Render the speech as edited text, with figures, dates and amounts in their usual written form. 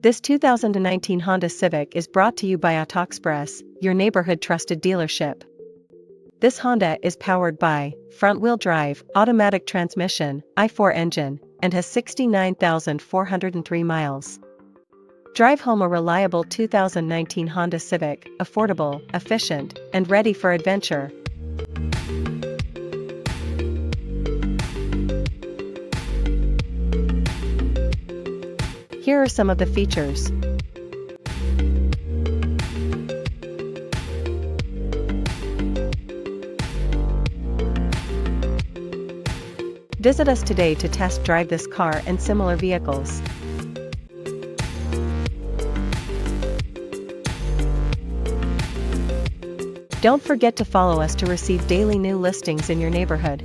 This 2019 Honda Civic is brought to you by AutoExpress, your neighborhood trusted dealership. This Honda is powered by front-wheel drive, automatic transmission, i4 engine, and has 69,403 miles. Drive home a reliable 2019 Honda Civic, affordable, efficient, and ready for adventure. Here are some of the features. Visit us today to test drive this car and similar vehicles. Don't forget to follow us to receive daily new listings in your neighborhood.